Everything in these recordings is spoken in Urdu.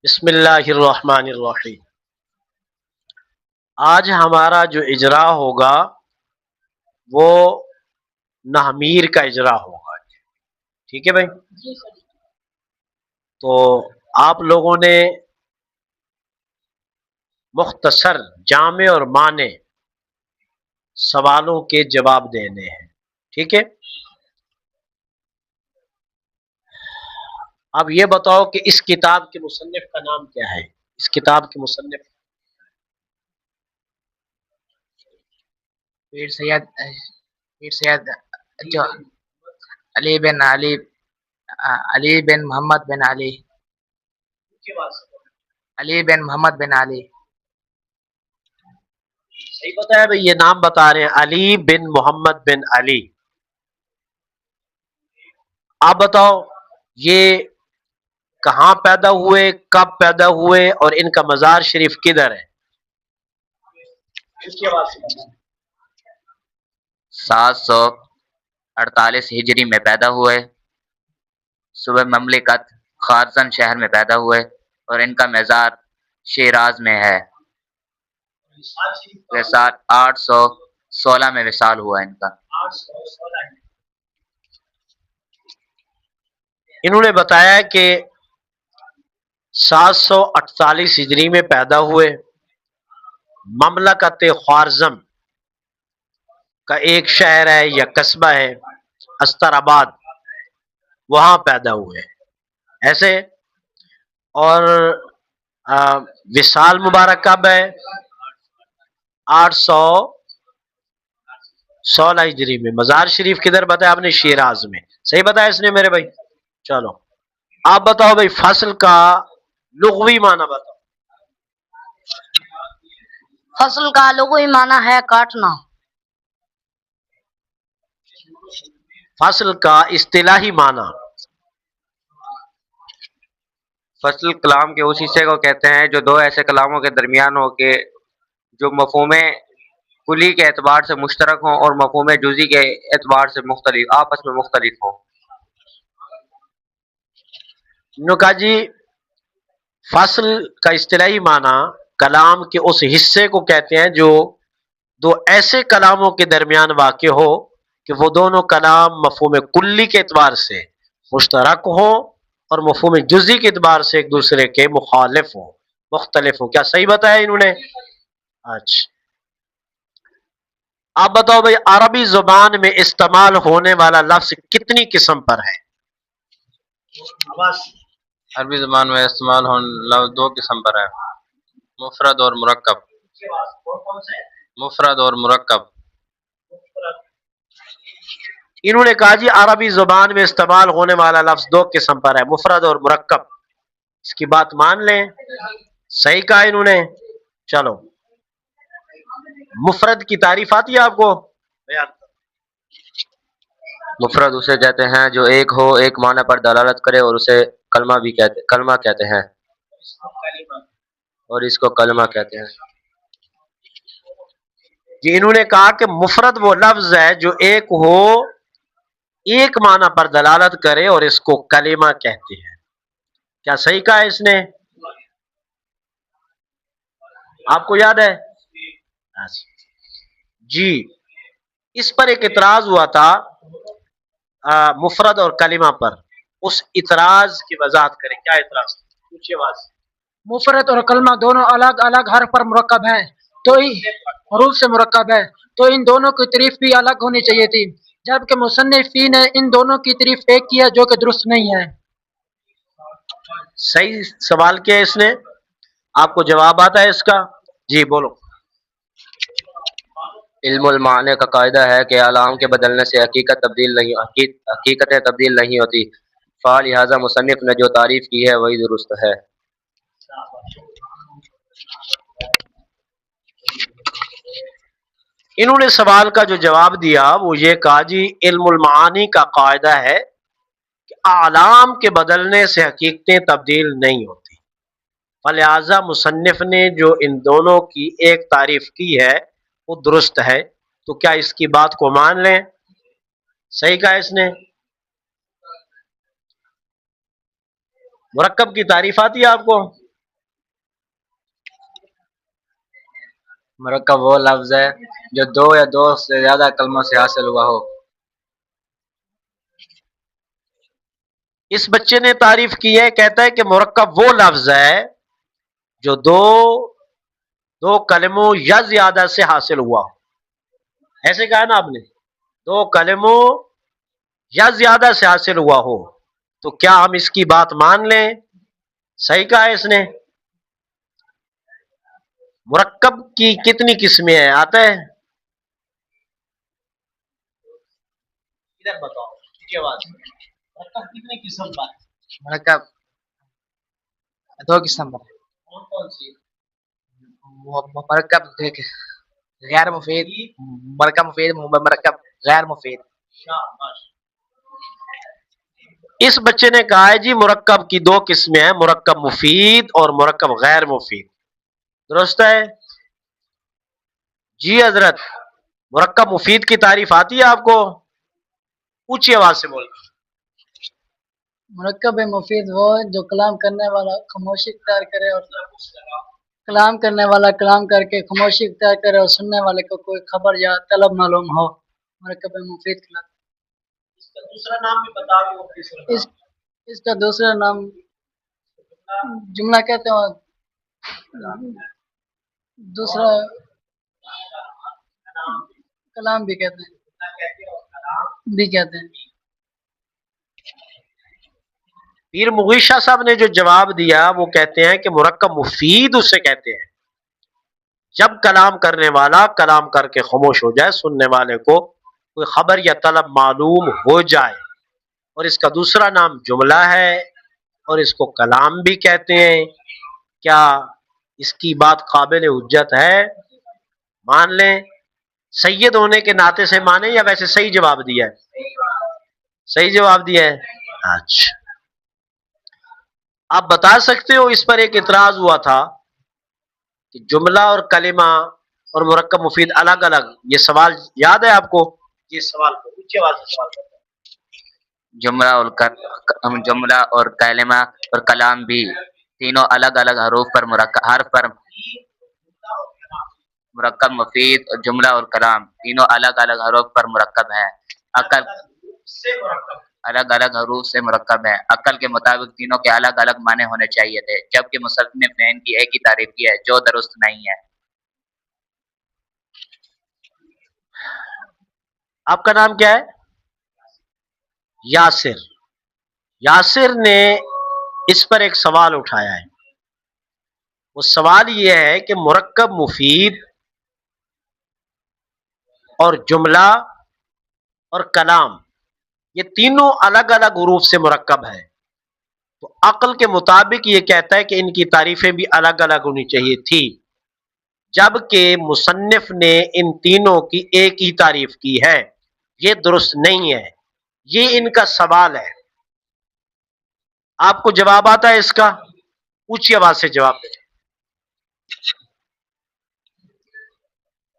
بسم اللہ الرحمن الرحیم۔ آج ہمارا جو اجرا ہوگا وہ نحمیر کا اجرا ہوگا۔ ٹھیک ہے بھائی؟ تو آپ لوگوں نے مختصر جامع اور معنی سوالوں کے جواب دینے ہیں۔ ٹھیک ہے؟ اب یہ بتاؤ کہ اس کتاب کے مصنف کا نام کیا ہے؟ اس کتاب کے مصنف پیر سید جو علی بن محمد بن علی صحیح بتایا بھائی، یہ نام بتا رہے ہیں علی بن محمد بن علی۔ آپ بتاؤ یہ کہاں پیدا ہوئے، کب پیدا ہوئے اور ان کا مزار شریف کدھر ہے؟ 748 ہجری میں پیدا ہوئے، صوبہ مملکت خارزن شہر میں پیدا ہوئے اور ان کا مزار شیراز میں ہے۔ وصال 816 میں وصال ہوا ان کا۔ انہوں نے بتایا کہ 748 ہجری میں پیدا ہوئے، مملکت خوارزم کا ایک شہر ہے یا قصبہ ہے استر آباد، وہاں پیدا ہوئے ایسے۔ اور وصال مبارک کب ہے؟ 816 ہجری میں۔ مزار شریف کدھر بتایا آپ نے؟ شیراز میں۔ صحیح بتایا اس نے میرے بھائی؟ چلو آپ بتاؤ بھائی فصل کا لغوی معنی بتاؤ۔ فصل کا لغوی معنی ہے کاٹنا۔ فصل کا اصطلاحی معنی؟ فصل کلام کے اس حصے کو کہتے ہیں جو دو ایسے کلاموں کے درمیان ہو کہ جو مفہوم کلی کے اعتبار سے مشترک ہوں اور مفہوم جزئی کے اعتبار سے آپس میں مختلف ہوں۔ کہا جی فصل کا اصطلاحی معنی کلام کے اس حصے کو کہتے ہیں جو دو ایسے کلاموں کے درمیان واقع ہو کہ وہ دونوں کلام مفہوم کلی کے اعتبار سے مشترک ہوں اور مفہوم جزئی کے اعتبار سے ایک دوسرے کے مخالف ہوں، مختلف ہوں۔ کیا صحیح بتایا انہوں نے؟ اچھا آپ بتاؤ بھائی عربی زبان میں استعمال ہونے والا لفظ کتنی قسم پر ہے؟ عربی زبان میں استعمال ہونے لفظ دو قسم پر ہے، مفرد اور مرکب۔ مفرد اور مرکب۔ انہوں نے کہا جی عربی زبان میں استعمال ہونے والا لفظ دو قسم پر ہے، مفرد اور مرکب۔ اس کی بات مان لیں، صحیح کہا انہوں نے۔ چلو مفرد کی تعریف آتی ہے آپ کو؟ مفرد اسے کہتے ہیں جو ایک ہو، ایک معنی پر دلالت کرے اور اسے کلمہ کہتے ہیں، اور اس کو کلمہ کہتے ہیں۔ جی انہوں نے کہا کہ مفرد وہ لفظ ہے جو ایک ہو، ایک معنی پر دلالت کرے اور اس کو کلمہ کہتے ہیں۔ کیا صحیح کہا ہے اس نے؟ آپ کو یاد ہے؟ جی اس پر ایک اعتراض ہوا تھا مفرد اور کلمہ پر، اس اعتراض کی وضاحت کریں۔ کیا اعتراض تھا؟ پوچھیے آواز سے۔ مفرد اور کلمہ دونوں الگ الگ حرف پر مرکب ہیں، تو حروف سے مرکب ہے، تو ان دونوں کی تعریف بھی الگ ہونی چاہیے تھی، جبکہ مصنفین نے ان دونوں کی تعریف ایک کیا جو کہ درست نہیں ہے۔ صحیح سوال کیا اس نے؟ آپ کو جواب آتا ہے اس کا؟ جی بولو۔ علم المعانی کا قاعدہ ہے کہ اعلام کے بدلنے سے حقیقتیں تبدیل نہیں ہوتی، لہذا مصنف نے جو تعریف کی ہے وہی درست ہے۔ انہوں نے سوال کا جو جواب دیا وہ یہ کہا جی علم المعانی کا قاعدہ ہے کہ اعلام کے بدلنے سے حقیقتیں تبدیل نہیں ہوتی، لہذا مصنف نے جو ان دونوں کی ایک تعریف کی ہے وہ درست ہے، تو کیا اس کی بات کو مان لیں؟ صحیح کہا اس نے؟ مرکب کی تعریف آتی ہے آپ کو؟ مرکب وہ لفظ ہے جو دو یا دو سے زیادہ کلموں سے حاصل ہوا ہو. اس بچے نے تعریف کی ہے، کہتا ہے کہ مرکب وہ لفظ ہے جو دو کلموں یا زیادہ سے حاصل ہوا ہو. ایسے کہا نا آپ نے، دو کلموں یا زیادہ سے حاصل ہوا ہو. تو کیا ہم اس کی بات مان لیں؟ صحیح کہا ہے اس نے. مرکب کی کتنی قسمیں ہیں آتا ہے؟ ادھر بتاؤ کی آواز. مرکب کتنی قسم کا ہے؟ مرکب دو قسم کا ہے. کون کون سی؟ مرکب غیر مفید، مرکب مفید، مرکب غیر مفید. شاباش. اس بچے نے کہا ہے جی مرکب کی دو قسمیں ہیں، مرکب مفید اور مرکب غیر مفید. درست ہے جی حضرت. مرکب مفید کی تعریف آتی ہے آپ کو؟ اونچی آواز سے بول. مرکب مفید وہ ہے جو کلام کرنے والا خاموشی اختیار کرے اور کلام کرنے والا کلام کر کے خاموشی اختیار کرے اور سننے والے کو کوئی خبر یا طلب معلوم ہو. مرکب مفید کہلاتا اس کا دوسرا نام بھی بتا دو. ہے. اس کا دوسرا نام جملہ کہتے ہیں، دوسرا کلام بھی کہتے ہیں. پیر مغیث شاہ صاحب نے جو جواب دیا وہ کہتے ہیں کہ مرکب مفید اسے کہتے ہیں جب کلام کرنے والا کلام کر کے خاموش ہو جائے، سننے والے کو کوئی خبر یا طلب معلوم ہو جائے. اور اس کا دوسرا نام جملہ ہے اور اس کو کلام بھی کہتے ہیں. کیا اس کی بات قابل حجت ہے؟ مان لیں. سید ہونے کے ناطے سے مانے یا ویسے صحیح جواب دیا ہے؟ صحیح جواب دیا ہے. اچھا، آپ بتا سکتے ہو. اس پر ایک اعتراض ہوا تھا کہ جملہ اور کلمہ اور مرکب مفید الگ الگ. یہ سوال یاد ہے آپ کو؟ یہ سوال کو اونچی آواز سے سوال کرتا جملہ اور کلمہ اور کلام بھی تینوں الگ الگ حروف پر حرف پر مرکب مفید اور جملہ اور کلام تینوں الگ الگ حروف پر مرکب ہیں. عقل الگ الگ حروف سے مرکب ہیں. عقل کے مطابق تینوں کے الگ الگ معنی ہونے چاہیے تھے، جبکہ مصنف نے ان کی ایک ہی تعریف کی ہے جو درست نہیں ہے. آپ کا نام کیا ہے؟ یاسر. یاسر نے اس پر ایک سوال اٹھایا ہے. وہ سوال یہ ہے کہ مرکب مفید اور جملہ اور کلام یہ تینوں الگ الگ حروف سے مرکب ہے، تو عقل کے مطابق یہ کہتا ہے کہ ان کی تعریفیں بھی الگ الگ ہونی چاہیے تھی، جبکہ مصنف نے ان تینوں کی ایک ہی تعریف کی ہے. یہ درست نہیں ہے. یہ ان کا سوال ہے. آپ کو جواب آتا ہے اس کا؟ اونچی آواز سے جواب دیں.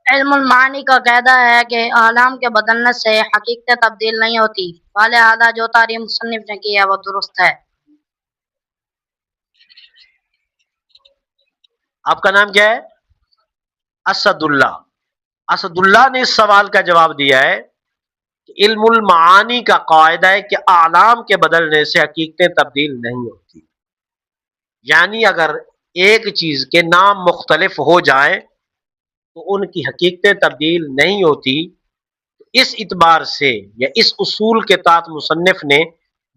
علم المعانی کا قاعدہ ہے کہ اعلام کے بدلنے سے حقیقت تبدیل نہیں ہوتی، لہذا جو تعریف مصنف نے کی ہے وہ درست ہے. آپ کا نام کیا ہے؟ اسد اللہ. اسد اللہ نے اس سوال کا جواب دیا ہے کہ علم المعانی کا قاعدہ ہے کہ اعلام کے بدلنے سے حقیقتیں تبدیل نہیں ہوتی. یعنی اگر ایک چیز کے نام مختلف ہو جائیں تو ان کی حقیقتیں تبدیل نہیں ہوتی. اس اعتبار سے یا اس اصول کے تحت مصنف نے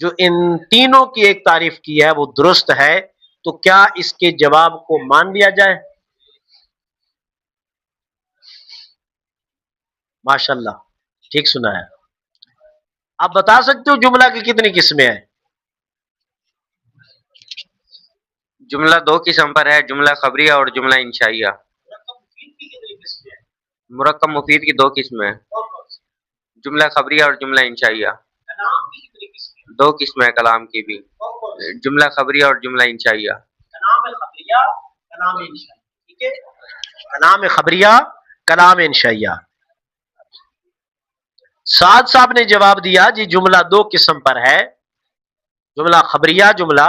جو ان تینوں کی ایک تعریف کی ہے وہ درست ہے. تو کیا اس کے جواب کو مان لیا جائے؟ ماشاءاللہ ٹھیک سنا ہے. آپ بتا سکتے ہو جملہ کی کتنی قسمیں ہیں؟ جملہ دو قسم پر ہے، جملہ خبریہ اور جملہ انشائیہ. مرکب مفید کی دو قسمیں ہیں، جملہ خبریہ اور جملہ انشائیہ. دو قسمیں ہیں کلام کی بھی، جملہ خبریہ اور جملہ انشائیہ. کلام خبریہ، کلام انشائیہ. سعد صاحب نے جواب دیا جی جملہ دو قسم پر ہے، جملہ خبریہ، جملہ